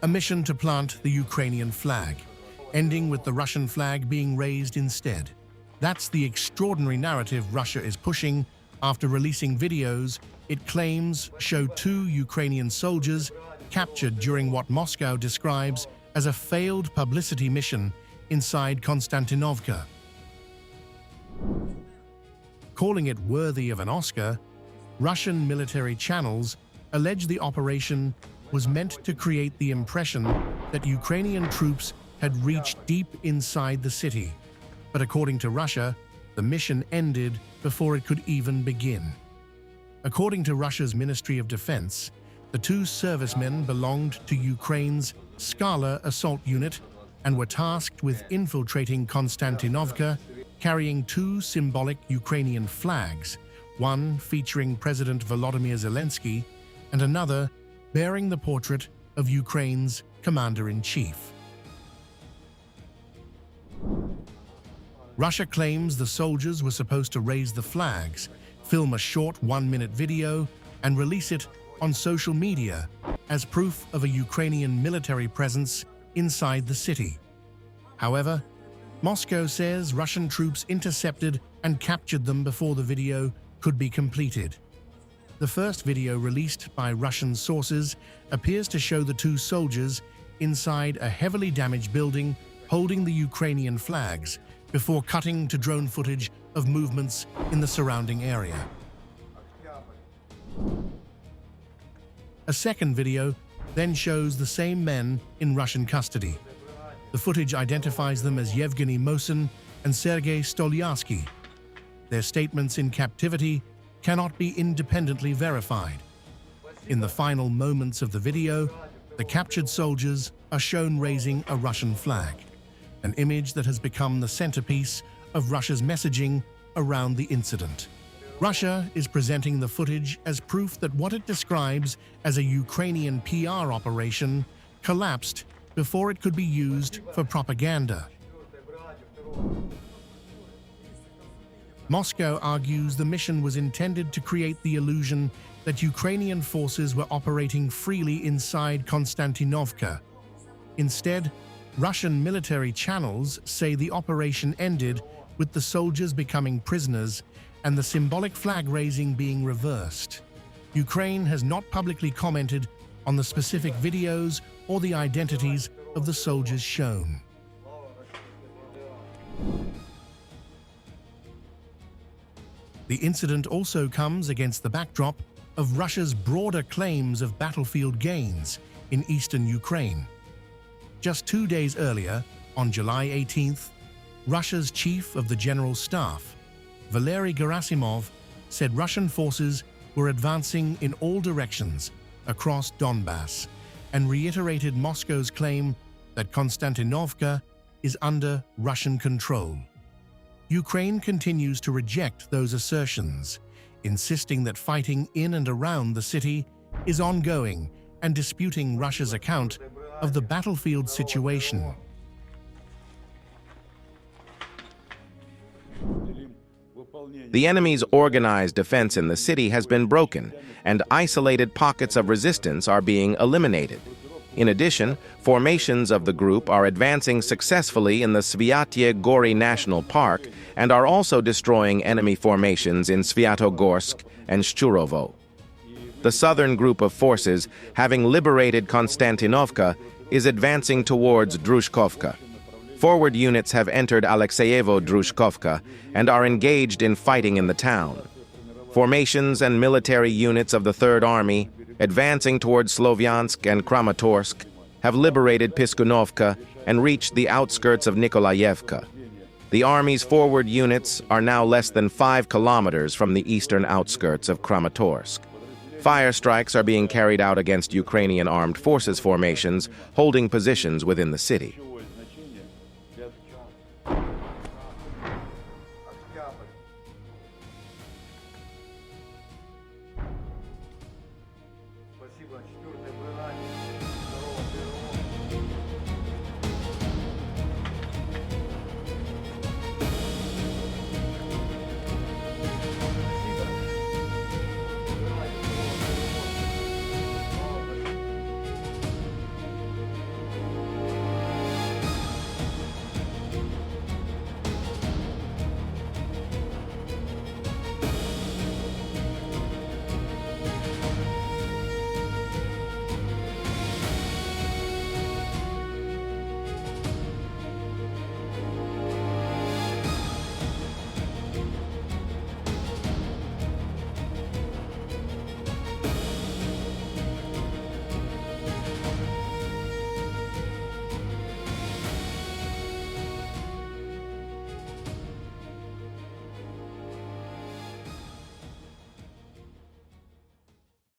A mission to plant the Ukrainian flag, ending with the Russian flag being raised instead. That's the extraordinary narrative Russia is pushing after releasing videos it claims show 2 Ukrainian soldiers captured during what Moscow describes as a failed publicity mission inside Konstantinovka. Calling it worthy of an Oscar, Russian military channels allege the operation was meant to create the impression that Ukrainian troops had reached deep inside the city. But according to Russia, the mission ended before it could even begin. According to Russia's Ministry of Defense, the 2 servicemen belonged to Ukraine's Skala assault unit and were tasked with infiltrating Konstantinovka, carrying 2 symbolic Ukrainian flags, one featuring President Volodymyr Zelenskyy and another bearing the portrait of Ukraine's commander-in-chief. Russia claims the soldiers were supposed to raise the flags, film a short 1-minute video, and release it on social media as proof of a Ukrainian military presence inside the city. However, Moscow says Russian troops intercepted and captured them before the video could be completed. The first video released by Russian sources appears to show the 2 soldiers inside a heavily damaged building holding the Ukrainian flags before cutting to drone footage of movements in the surrounding area. A second video then shows the same men in Russian custody. The footage identifies them as Yevgeny Mosin and Sergei Stolyarsky. Their statements in captivity cannot be independently verified. In the final moments of the video, the captured soldiers are shown raising a Russian flag, an image that has become the centerpiece of Russia's messaging around the incident. Russia is presenting the footage as proof that what it describes as a Ukrainian PR operation collapsed before it could be used for propaganda. Moscow argues the mission was intended to create the illusion that Ukrainian forces were operating freely inside Konstantinovka. Instead, Russian military channels say the operation ended with the soldiers becoming prisoners and the symbolic flag raising being reversed. Ukraine has not publicly commented on the specific videos or the identities of the soldiers shown. The incident also comes against the backdrop of Russia's broader claims of battlefield gains in eastern Ukraine. Just 2 days earlier, on July 18th, Russia's chief of the General Staff, Valery Gerasimov, said Russian forces were advancing in all directions across Donbas and reiterated Moscow's claim that Konstantinovka is under Russian control. Ukraine continues to reject those assertions, insisting that fighting in and around the city is ongoing and disputing Russia's account of the battlefield situation. The enemy's organized defense in the city has been broken, and isolated pockets of resistance are being eliminated. In addition, formations of the group are advancing successfully in the Svyatye Gori National Park and are also destroying enemy formations in Svyatogorsk and Shchurovo. The southern group of forces, having liberated Konstantinovka, is advancing towards Drushkovka. Forward units have entered Alexeyevo-Drushkovka and are engaged in fighting in the town. Formations and military units of the Third Army, advancing towards Slovyansk and Kramatorsk, have liberated Piskunovka and reached the outskirts of Nikolayevka. The Army's forward units are now less than 5 kilometers from the eastern outskirts of Kramatorsk. Fire strikes are being carried out against Ukrainian armed forces formations holding positions within the city.